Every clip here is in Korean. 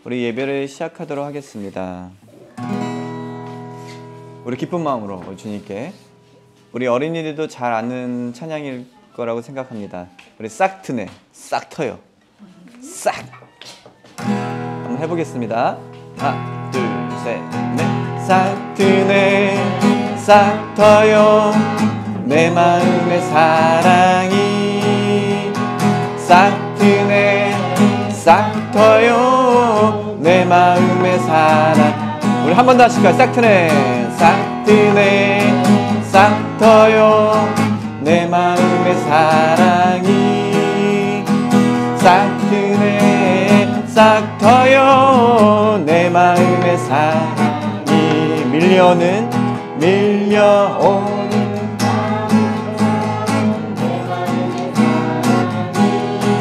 우리 예배를 시작하도록 하겠습니다. 우리 기쁜 마음으로 주님께, 우리 어린이들도 잘 아는 찬양일 거라고 생각합니다. 우리 싹 트네, 싹 터요, 싹. 한번 해보겠습니다. 하나, 둘, 셋, 넷. 싹 트네, 싹 터요, 내 마음의 사랑이. 싹 트네, 싹 터요, 내 마음의 사랑. 우리 한 번 더 하실까요? 싹 트네, 싹 트네, 싹 터요, 내 마음의 사랑이. 싹 트네, 싹 터요, 내 마음의 사랑이. 밀려오는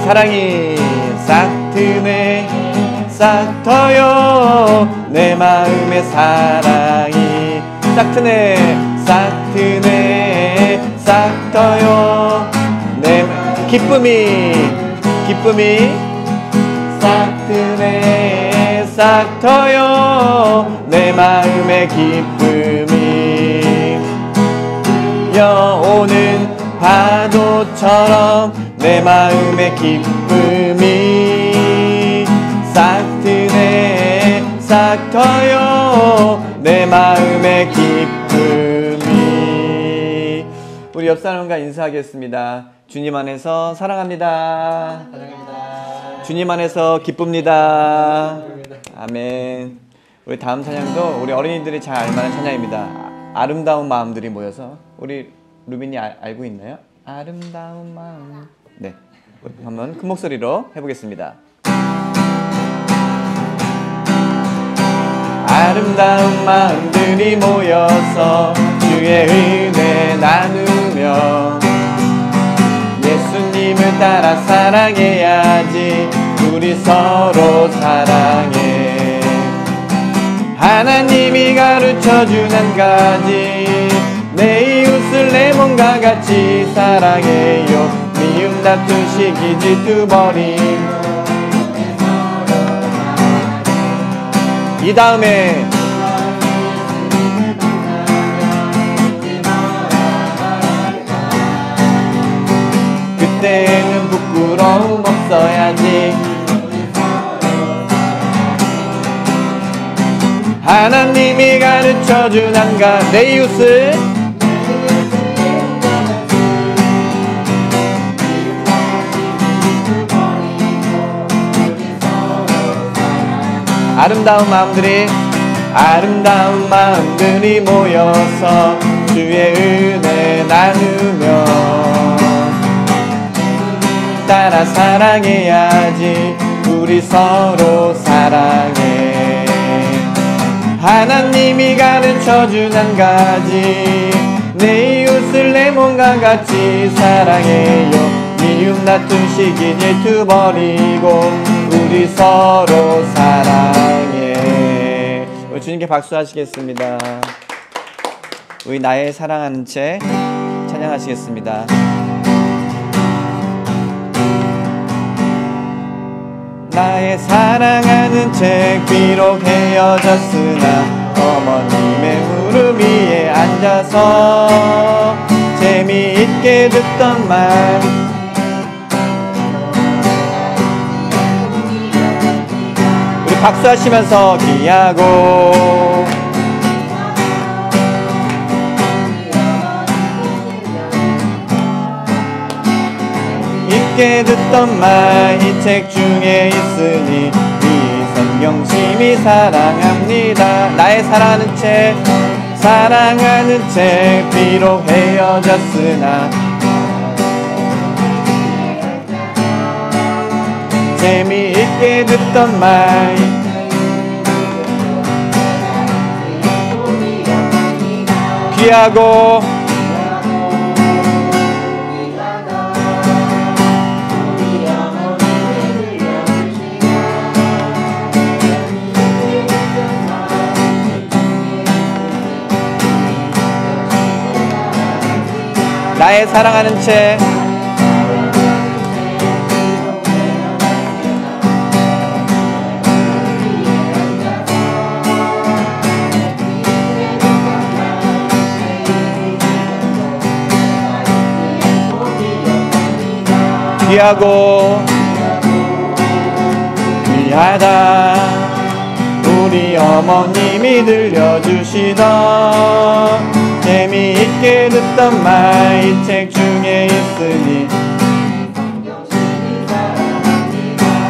사랑이. 싹 트네, 싹 터요, 내 마음의 사랑이. 싹 트네, 싹 트네, 싹 터요, 내 기쁨이. 싹 트네, 싹 터요, 내 마음의 기쁨이. 여오는 파도처럼 내 마음의 기쁨이. 싹 트네, 싹 터요, 내 마음의 기쁨이. 우리 옆 사람과 인사하겠습니다. 주님 안에서 사랑합니다. 주님 안에서 기쁩니다. 아멘. 우리 다음 찬양도 우리 어린이들이 잘 알만한 찬양입니다. 아름다운 마음들이 모여서. 우리 루빈이 알고 있나요? 아름다운 마음. 네, 한번 큰 목소리로 해보겠습니다. 아름다운 마음들이 모여서 주의 은혜 나누며 예수님을 따라 사랑해야지. 우리 서로 사랑해. 하나님이 가르쳐준 한 가지, 내 이웃을 내 몸과 같이 사랑해요. 미움 다툼 시기 질투 버리고. 이 다음에 그때는 부끄러움 없어야지. 하나님이 가르쳐준 한가 내 이웃을 아름다운 마음들이 모여서 주의 은혜 나누며 따라 사랑해야지. 우리 서로 사랑해. 하나님이 가르쳐준 한 가지, 내 이웃을 내 몸과 같이 사랑해요. 미움 다툼 시기 질투 버리고 우리 서로 사랑해. 우리 주님께 박수하시겠습니다. 우리 나의 사랑하는 채 찬양하시겠습니다. 나의 사랑하는 채 비록 헤어졌으나 어머님의 무릎 위에 앉아서 재미있게 듣던 말. 우리 박수하시면서 기하고 있게 듣던 말. 이 책 중에 있으니 이 성경심이 사랑합니다. 나의 사랑하는 채 비록 헤어졌으나 재미있게 듣던 말. 귀하고 나의 사랑하는 채 귀하고 귀하다 우리 어머님이 들려주시던 재미있게 듣던 말 이 책 중에 있으니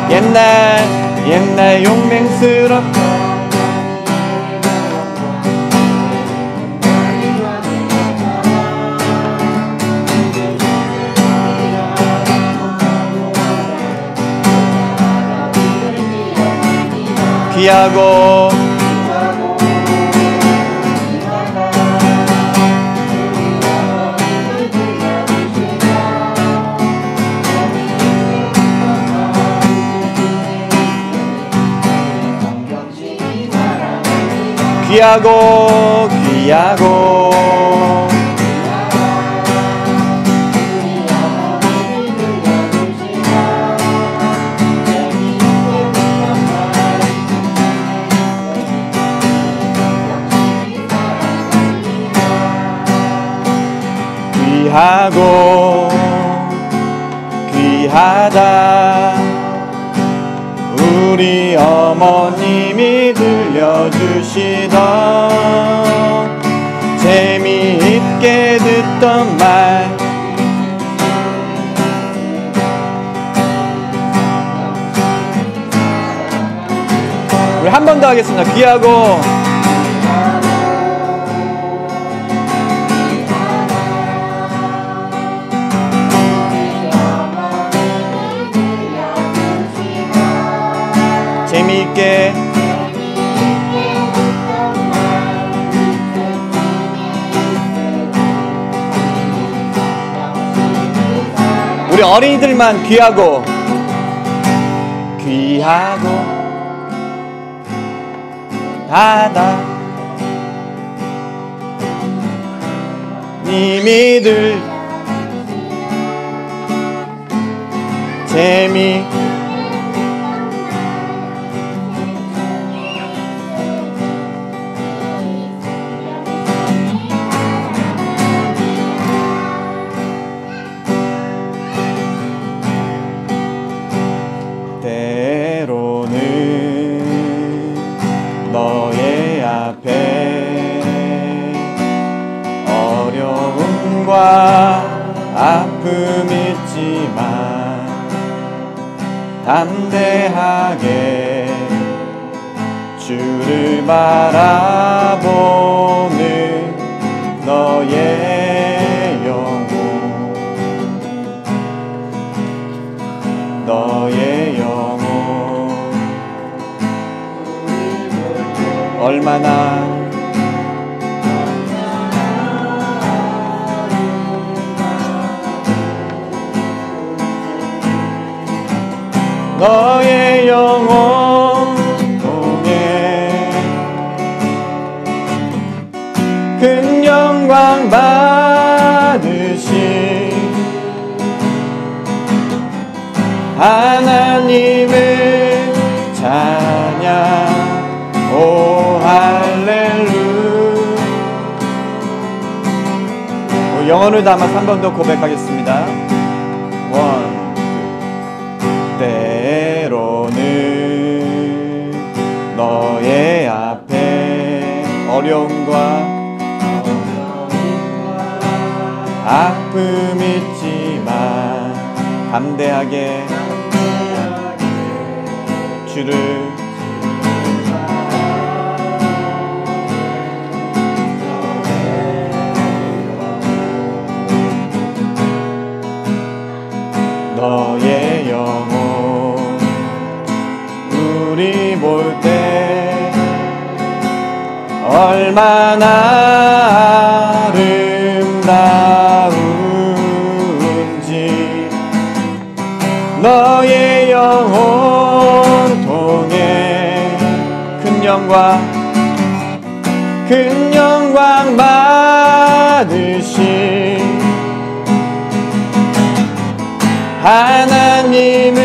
옛날 용맹스럽고 귀하고 귀하고 귀하고 귀하고 귀하다 우리 어머님이 들려주시던 재미있게 듣던 말 우리 한 번 더 하겠습니다. 귀하고 재미있게 우리 어린이들만 귀하고 하다 님이들 재미 너의 앞에 어려움과 아픔 있지만 담대하게 주를 바라보는 너의 영혼 얼마나 너의 영혼 통해 큰 영광 받으신 하나님을 찬양 오 할렐루야. 영혼을 담아서 한 번 더 고백하겠습니다. 때로는 너의 앞에 어려움과 아픔 있지만 담대하게 주를 너의 영혼 우리 볼 때 얼마나 아름다운지 너의 영혼 통해 큰 영광 받으신 하나님을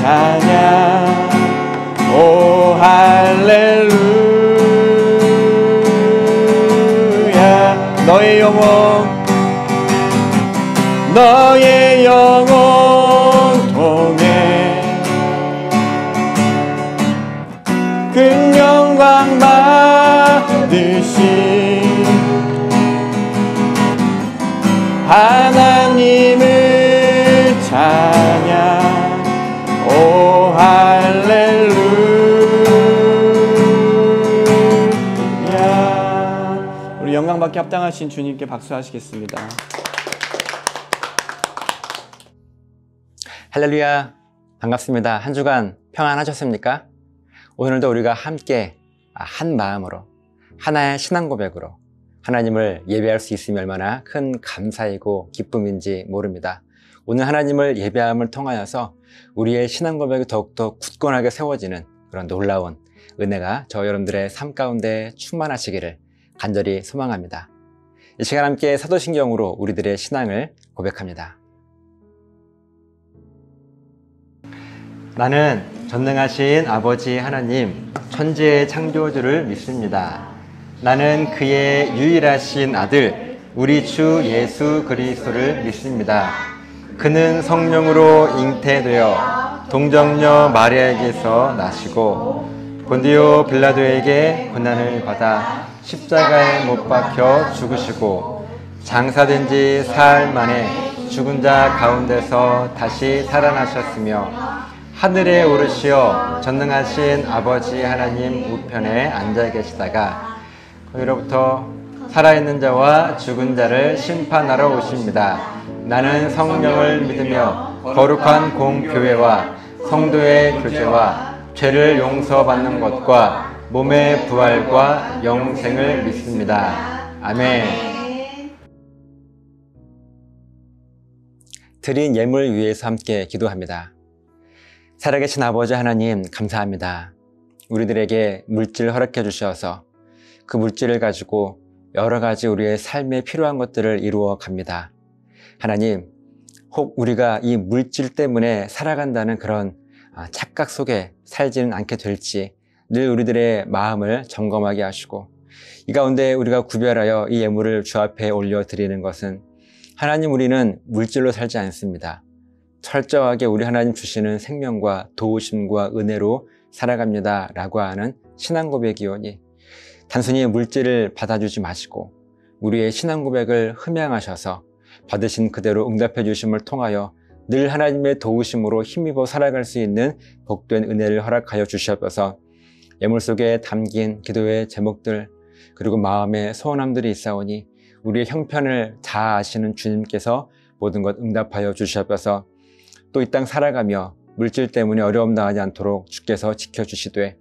찬양 오 할렐루야. 너의 영혼 받으신 하나님을 찬양. 오 할렐루야. 우리 영광받게 합당하신 주님께 박수하시겠습니다. 할렐루야. 반갑습니다. 한 주간 평안하셨습니까? 오늘도 우리가 함께 한 마음으로 하나의 신앙 고백으로 하나님을 예배할 수 있음이 얼마나 큰 감사이고 기쁨인지 모릅니다. 오늘 하나님을 예배함을 통하여서 우리의 신앙 고백이 더욱더 굳건하게 세워지는 그런 놀라운 은혜가 저 여러분들의 삶 가운데 충만하시기를 간절히 소망합니다. 이 시간 함께 사도신경으로 우리들의 신앙을 고백합니다. 나는 전능하신 아버지 하나님, 천지의 창조주를 믿습니다. 나는 그의 유일하신 아들, 우리 주 예수 그리스도를 믿습니다. 그는 성령으로 잉태되어 동정녀 마리아에게서 나시고 본디오 빌라도에게 고난을 받아 십자가에 못 박혀 죽으시고 장사된 지 사흘 만에 죽은 자 가운데서 다시 살아나셨으며 하늘에 오르시어 전능하신 아버지 하나님 우편에 앉아 계시다가 거기로부터 살아있는 자와 죽은 자를 심판하러 오십니다. 나는 성령을 믿으며 거룩한 공교회와 성도의 교제와 죄를 용서받는 것과 몸의 부활과 영생을 믿습니다. 아멘. 드린 예물 위해서 함께 기도합니다. 살아계신 아버지 하나님, 감사합니다. 우리들에게 물질 허락해 주셔서 그 물질을 가지고 여러 가지 우리의 삶에 필요한 것들을 이루어 갑니다. 하나님, 혹 우리가 이 물질 때문에 살아간다는 그런 착각 속에 살지는 않게 될지 늘 우리들의 마음을 점검하게 하시고, 이 가운데 우리가 구별하여 이 예물을 주 앞에 올려드리는 것은 하나님, 우리는 물질로 살지 않습니다. 철저하게 우리 하나님 주시는 생명과 도우심과 은혜로 살아갑니다 라고 하는 신앙 고백이오니 단순히 물질을 받아주지 마시고 우리의 신앙 고백을 흠양하셔서 받으신 그대로 응답해 주심을 통하여 늘 하나님의 도우심으로 힘입어 살아갈 수 있는 복된 은혜를 허락하여 주시옵소서. 예물 속에 담긴 기도의 제목들 그리고 마음의 소원함들이 있사오니 우리의 형편을 다 아시는 주님께서 모든 것 응답하여 주시옵소서. 또 이 땅 살아가며 물질 때문에 어려움 당하지 않도록 주께서 지켜주시되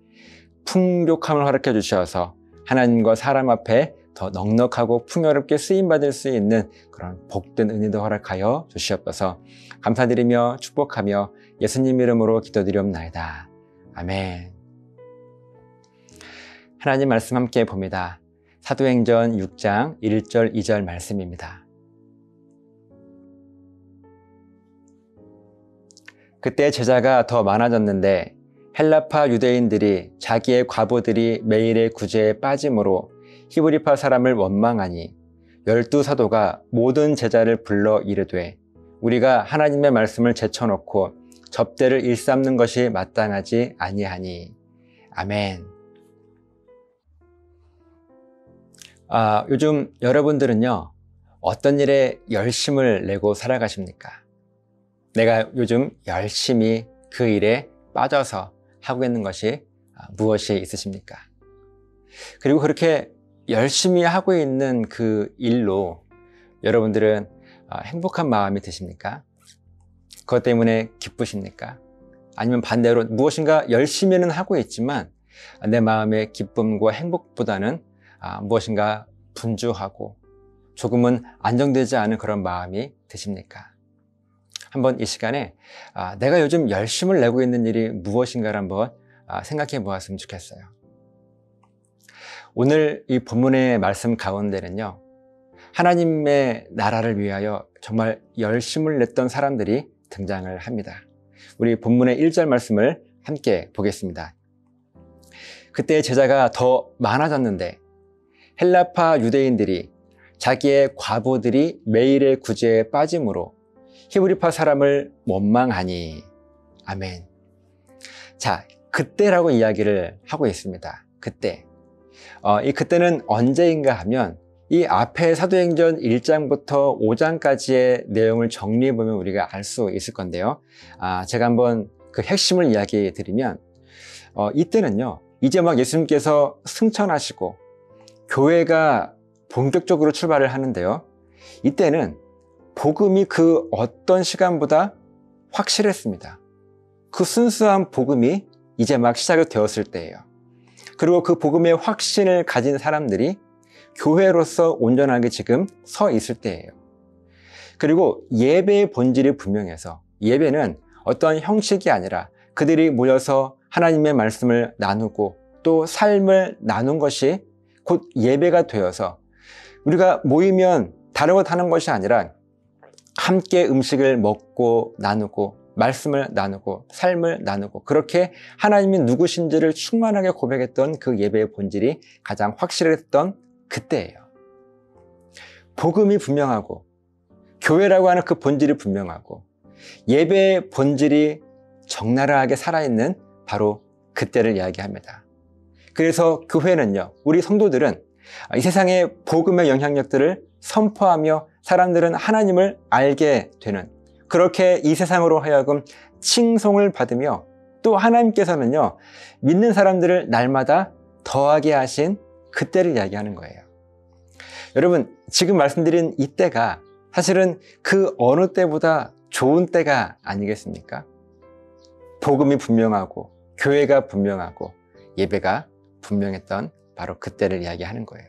풍족함을 허락해 주셔서 하나님과 사람 앞에 더 넉넉하고 풍요롭게 쓰임받을 수 있는 그런 복된 은혜도 허락하여 주시옵소서. 감사드리며 축복하며 예수님 이름으로 기도드리옵나이다. 아멘. 하나님 말씀 함께 봅니다. 사도행전 6장 1절 2절 말씀입니다. 그때 제자가 더 많아졌는데 헬라파 유대인들이 자기의 과부들이 매일의 구제에 빠짐으로 히브리파 사람을 원망하니 12사도가 모든 제자를 불러 이르되 우리가 하나님의 말씀을 제쳐놓고 접대를 일삼는 것이 마땅하지 아니하니. 아멘. 요즘 여러분들은요, 어떤 일에 열심을 내고 살아가십니까? 내가 요즘 열심히 그 일에 빠져서 하고 있는 것이 무엇이 있으십니까? 그리고 그렇게 열심히 하고 있는 그 일로 여러분들은 행복한 마음이 드십니까? 그것 때문에 기쁘십니까? 아니면 반대로 무엇인가 열심히는 하고 있지만 내 마음의 기쁨과 행복보다는 무엇인가 분주하고 조금은 안정되지 않은 그런 마음이 드십니까? 한번 이 시간에 내가 요즘 열심을 내고 있는 일이 무엇인가를 한번 생각해 보았으면 좋겠어요. 오늘 이 본문의 말씀 가운데는요, 하나님의 나라를 위하여 정말 열심을 냈던 사람들이 등장을 합니다. 우리 본문의 1절 말씀을 함께 보겠습니다. 그때 제자가 더 많아졌는데 헬라파 유대인들이 자기의 과부들이 매일의 구제에 빠짐으로 히브리파 사람을 원망하니. 아멘. 자, 그때라고 이야기를 하고 있습니다. 그때. 이 그때는 언제인가 하면 이 앞에 사도행전 1장부터 5장까지의 내용을 정리해 보면 우리가 알 수 있을 건데요. 제가 한번 그 핵심을 이야기해 드리면 이때는요, 이제 막 예수님께서 승천하시고 교회가 본격적으로 출발을 하는데요. 이때는 복음이 그 어떤 시간보다 확실했습니다. 그 순수한 복음이 이제 막 시작이 되었을 때예요. 그리고 그 복음의 확신을 가진 사람들이 교회로서 온전하게 지금 서 있을 때예요. 그리고 예배의 본질이 분명해서 예배는 어떤 형식이 아니라 그들이 모여서 하나님의 말씀을 나누고 또 삶을 나눈 것이 곧 예배가 되어서 우리가 모이면 다른 것 하는 것이 아니라 함께 음식을 먹고 나누고 말씀을 나누고 삶을 나누고 그렇게 하나님이 누구신지를 충만하게 고백했던 그 예배의 본질이 가장 확실했던 그때예요. 복음이 분명하고 교회라고 하는 그 본질이 분명하고 예배의 본질이 적나라하게 살아있는 바로 그때를 이야기합니다. 그래서 교회는요, 우리 성도들은 이 세상의 복음의 영향력들을 선포하며 사람들은 하나님을 알게 되는, 그렇게 이 세상으로 하여금 칭송을 받으며 또 하나님께서는요, 믿는 사람들을 날마다 더하게 하신 그때를 이야기하는 거예요. 여러분, 지금 말씀드린 이때가 사실은 그 어느 때보다 좋은 때가 아니겠습니까? 복음이 분명하고 교회가 분명하고 예배가 분명했던 바로 그때를 이야기하는 거예요.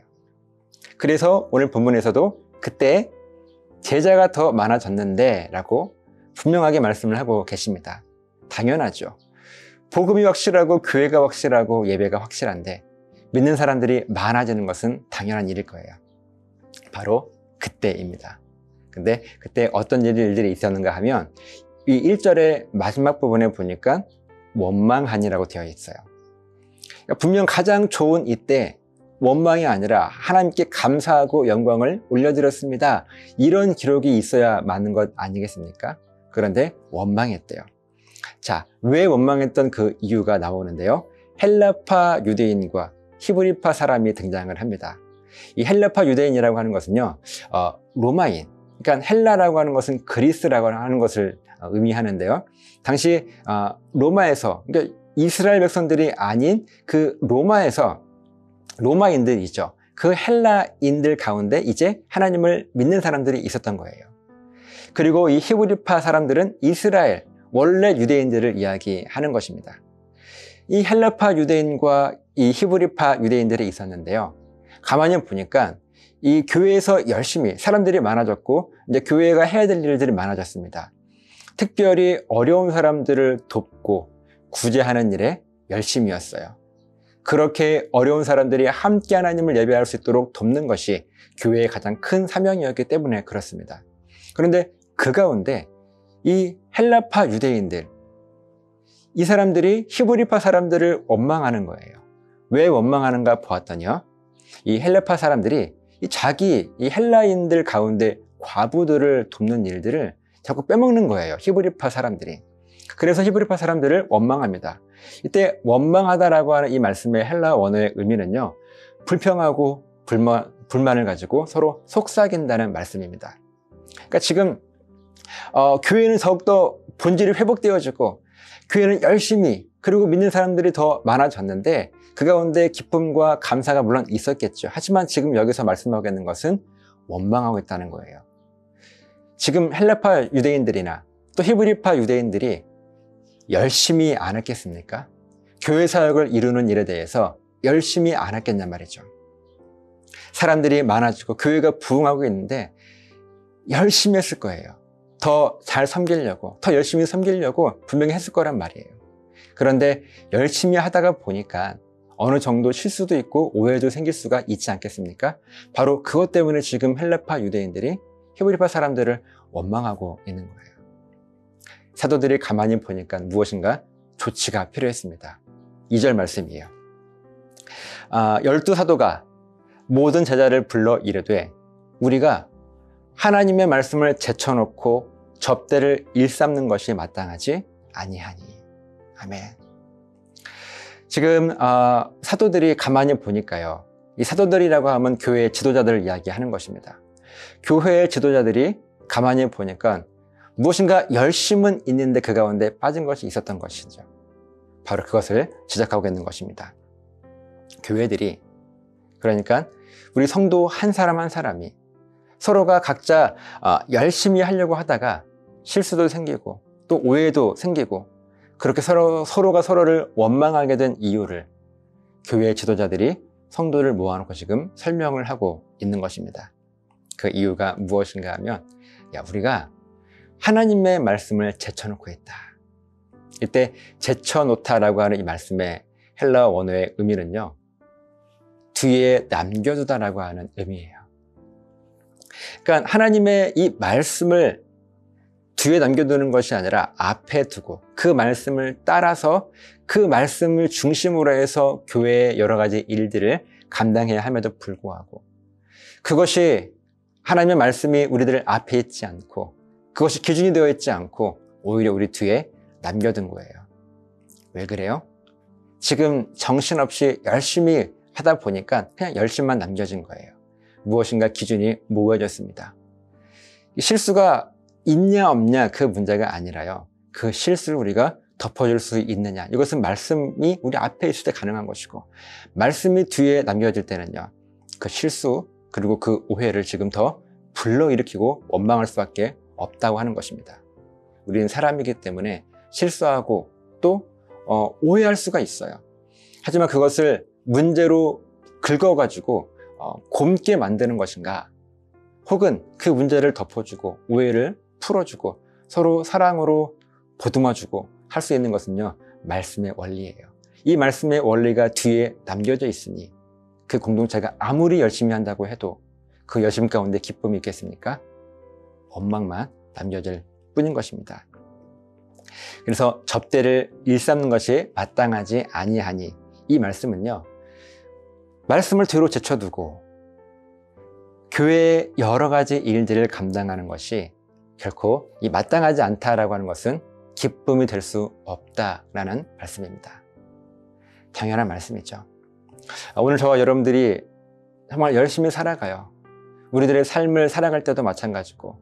그래서 오늘 본문에서도 그때 제자가 더 많아졌는데 라고 분명하게 말씀을 하고 계십니다. 당연하죠. 복음이 확실하고 교회가 확실하고 예배가 확실한데 믿는 사람들이 많아지는 것은 당연한 일일 거예요. 바로 그때입니다. 근데 그때 어떤 일들이 있었는가 하면 이 1절의 마지막 부분에 보니까 원망하니라고 되어 있어요. 그러니까 분명 가장 좋은 이때 원망이 아니라 하나님께 감사하고 영광을 올려드렸습니다. 이런 기록이 있어야 맞는 것 아니겠습니까? 그런데 원망했대요. 자, 왜 원망했던 그 이유가 나오는데요. 헬라파 유대인과 히브리파 사람이 등장을 합니다. 이 헬라파 유대인이라고 하는 것은요, 로마인, 그러니까 헬라라고 하는 것은 그리스라고 하는 것을 의미하는데요. 당시 로마에서, 그러니까 이스라엘 백성들이 아닌 그 로마에서 로마인들이죠. 그 헬라인들 가운데 이제 하나님을 믿는 사람들이 있었던 거예요. 그리고 이 히브리파 사람들은 이스라엘, 원래 유대인들을 이야기하는 것입니다. 이 헬라파 유대인과 이 히브리파 유대인들이 있었는데요. 가만히 보니까 이 교회에서 열심히 사람들이 많아졌고 이제 교회가 해야 될 일들이 많아졌습니다. 특별히 어려운 사람들을 돕고 구제하는 일에 열심이었어요. 그렇게 어려운 사람들이 함께 하나님을 예배할 수 있도록 돕는 것이 교회의 가장 큰 사명이었기 때문에 그렇습니다. 그런데 그 가운데 이 헬라파 유대인들, 이 사람들이 히브리파 사람들을 원망하는 거예요. 왜 원망하는가 보았더니요, 이 헬라파 사람들이 이 헬라인들 가운데 과부들을 돕는 일들을 자꾸 빼먹는 거예요. 히브리파 사람들이. 그래서 히브리파 사람들을 원망합니다. 이때 원망하다라고 하는 이 말씀의 헬라 원어의 의미는요, 불평하고 불만을 가지고 서로 속삭인다는 말씀입니다. 그러니까 지금 교회는 더욱더 본질이 회복되어지고 교회는 열심히, 그리고 믿는 사람들이 더 많아졌는데 그 가운데 기쁨과 감사가 물론 있었겠죠. 하지만 지금 여기서 말씀하고 있는 것은 원망하고 있다는 거예요. 지금 헬라파 유대인들이나 또 히브리파 유대인들이 열심히 안 했겠습니까? 교회 사역을 이루는 일에 대해서 열심히 안 했겠냔 말이죠. 사람들이 많아지고 교회가 부흥하고 있는데 열심히 했을 거예요. 더 잘 섬기려고, 더 열심히 섬기려고 분명히 했을 거란 말이에요. 그런데 열심히 하다가 보니까 어느 정도 실수도 있고 오해도 생길 수가 있지 않겠습니까? 바로 그것 때문에 지금 헬라파 유대인들이 히브리파 사람들을 원망하고 있는 거예요. 사도들이 가만히 보니까 무엇인가 조치가 필요했습니다. 2절 말씀이에요. 12사도가 모든 제자를 불러 이르되 우리가 하나님의 말씀을 제쳐놓고 접대를 일삼는 것이 마땅하지 아니하니. 아멘. 지금 사도들이 가만히 보니까요. 이 사도들이라고 하면 교회의 지도자들을 이야기하는 것입니다. 교회의 지도자들이 가만히 보니까 무엇인가 열심은 있는데 그 가운데 빠진 것이 있었던 것이죠. 바로 그것을 지적하고 있는 것입니다. 교회들이, 그러니까 우리 성도 한 사람 한 사람이 서로가 각자 열심히 하려고 하다가 실수도 생기고 또 오해도 생기고 그렇게 서로가 서로를 원망하게 된 이유를 교회의 지도자들이 성도를 모아놓고 지금 설명을 하고 있는 것입니다. 그 이유가 무엇인가 하면, 우리가 하나님의 말씀을 제쳐놓고 있다. 이때 제쳐놓다라고 하는 이 말씀의 헬라어 원어의 의미는요, 뒤에 남겨두다라고 하는 의미예요. 그러니까 하나님의 이 말씀을 뒤에 남겨두는 것이 아니라 앞에 두고 그 말씀을 따라서 그 말씀을 중심으로 해서 교회의 여러 가지 일들을 감당해야 함에도 불구하고 그것이 하나님의 말씀이 우리들 앞에 있지 않고 그것이 기준이 되어 있지 않고 오히려 우리 뒤에 남겨둔 거예요. 왜 그래요? 지금 정신없이 열심히 하다 보니까 그냥 열심만 남겨진 거예요. 무엇인가 기준이 모호해졌습니다. 실수가 있냐 없냐 그 문제가 아니라요, 그 실수를 우리가 덮어줄 수 있느냐, 이것은 말씀이 우리 앞에 있을 때 가능한 것이고 말씀이 뒤에 남겨질 때는요, 그 실수 그리고 그 오해를 지금 더 불러일으키고 원망할 수밖에 없다고 하는 것입니다. 우리는 사람이기 때문에 실수하고 또 오해할 수가 있어요. 하지만 그것을 문제로 긁어가지고 곪게 만드는 것인가, 혹은 그 문제를 덮어주고 오해를 풀어주고 서로 사랑으로 보듬어주고 할 수 있는 것은요, 말씀의 원리예요. 이 말씀의 원리가 뒤에 남겨져 있으니 그 공동체가 아무리 열심히 한다고 해도 그 열심 가운데 기쁨이 있겠습니까? 원망만 남겨질 뿐인 것입니다. 그래서 접대를 일삼는 것이 마땅하지 아니하니, 이 말씀은요, 말씀을 뒤로 제쳐두고 교회의 여러 가지 일들을 감당하는 것이 결코 이 마땅하지 않다라고 하는 것은 기쁨이 될 수 없다라는 말씀입니다. 당연한 말씀이죠. 오늘 저와 여러분들이 정말 열심히 살아가요. 우리들의 삶을 살아갈 때도 마찬가지고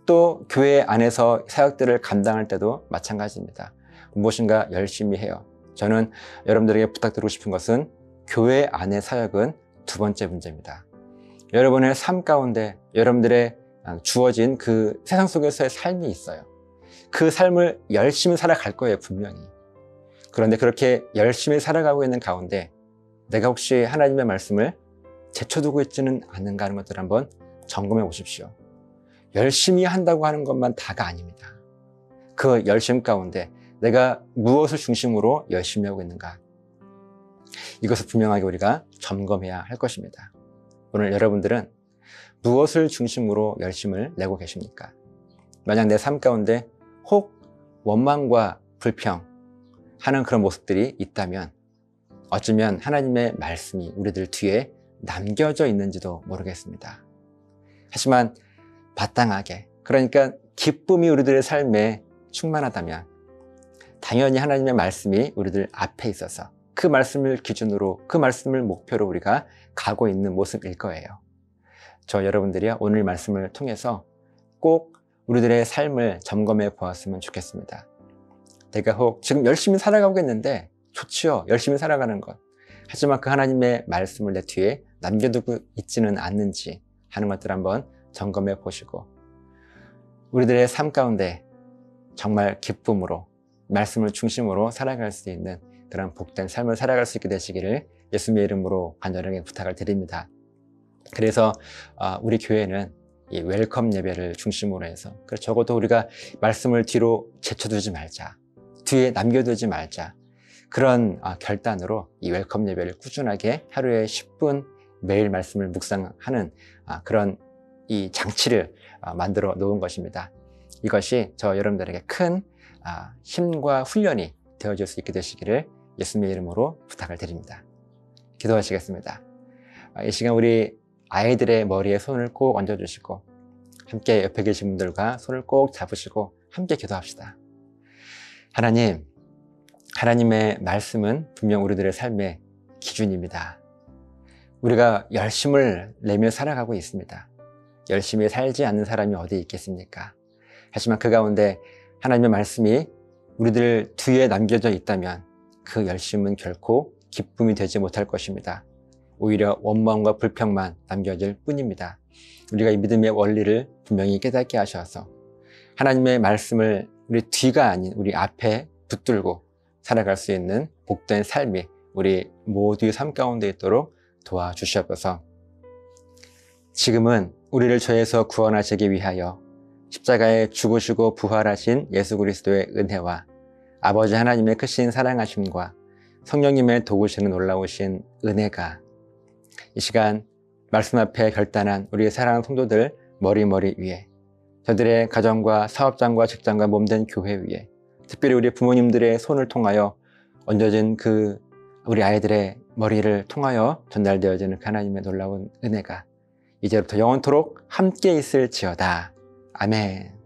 또 교회 안에서 사역들을 감당할 때도 마찬가지입니다. 무엇인가 열심히 해요. 저는 여러분들에게 부탁드리고 싶은 것은 교회 안의 사역은 두 번째 문제입니다. 여러분의 삶 가운데 여러분들의 주어진 그 세상 속에서의 삶이 있어요. 그 삶을 열심히 살아갈 거예요, 분명히. 그런데 그렇게 열심히 살아가고 있는 가운데 내가 혹시 하나님의 말씀을 제쳐두고 있지는 않은가 하는 것들을 한번 점검해 보십시오. 열심히 한다고 하는 것만 다가 아닙니다. 그 열심 가운데 내가 무엇을 중심으로 열심히 하고 있는가, 이것을 분명하게 우리가 점검해야 할 것입니다. 오늘 여러분들은 무엇을 중심으로 열심을 내고 계십니까? 만약 내 삶 가운데 혹 원망과 불평 하는 그런 모습들이 있다면 어쩌면 하나님의 말씀이 우리들 뒤에 남겨져 있는지도 모르겠습니다. 하지만 마땅하게, 그러니까 기쁨이 우리들의 삶에 충만하다면 당연히 하나님의 말씀이 우리들 앞에 있어서 그 말씀을 기준으로, 그 말씀을 목표로 우리가 가고 있는 모습일 거예요. 저 여러분들이 오늘 말씀을 통해서 꼭 우리들의 삶을 점검해 보았으면 좋겠습니다. 내가 혹 지금 열심히 살아가고 있는데 좋지요, 열심히 살아가는 것. 하지만 그 하나님의 말씀을 내 뒤에 남겨두고 있지는 않는지 하는 것들 한번 점검해 보시고 우리들의 삶 가운데 정말 기쁨으로 말씀을 중심으로 살아갈 수 있는 그런 복된 삶을 살아갈 수 있게 되시기를 예수님의 이름으로 간절하게 부탁을 드립니다. 그래서 우리 교회는 이 웰컴 예배를 중심으로 해서, 그래서 적어도 우리가 말씀을 뒤로 제쳐두지 말자, 뒤에 남겨두지 말자, 그런 결단으로 이 웰컴 예배를 꾸준하게 하루에 10분 매일 말씀을 묵상하는 그런 이 장치를 만들어 놓은 것입니다. 이것이 저 여러분들에게 큰 힘과 훈련이 되어줄 수 있게 되시기를 예수님의 이름으로 부탁을 드립니다. 기도하시겠습니다. 이 시간 우리 아이들의 머리에 손을 꼭 얹어주시고 함께 옆에 계신 분들과 손을 꼭 잡으시고 함께 기도합시다. 하나님, 하나님의 말씀은 분명 우리들의 삶의 기준입니다. 우리가 열심을 내며 살아가고 있습니다. 열심히 살지 않는 사람이 어디 있겠습니까? 하지만 그 가운데 하나님의 말씀이 우리들 뒤에 남겨져 있다면 그 열심은 결코 기쁨이 되지 못할 것입니다. 오히려 원망과 불평만 남겨질 뿐입니다. 우리가 이 믿음의 원리를 분명히 깨닫게 하셔서 하나님의 말씀을 우리 뒤가 아닌 우리 앞에 붙들고 살아갈 수 있는 복된 삶이 우리 모두의 삶 가운데 있도록 도와주시옵소서. 지금은 우리를 죄에서 구원하시기 위하여 십자가에 죽으시고 부활하신 예수 그리스도의 은혜와 아버지 하나님의 크신 사랑하심과 성령님의 도우시는 놀라우신 은혜가 이 시간 말씀 앞에 결단한 우리의 사랑하는 성도들 머리 위에, 저들의 가정과 사업장과 직장과 몸된 교회 위에, 특별히 우리 부모님들의 손을 통하여 얹어진 그 우리 아이들의 머리를 통하여 전달되어지는 하나님의 놀라운 은혜가 이제부터 영원토록 함께 있을지어다. 아멘.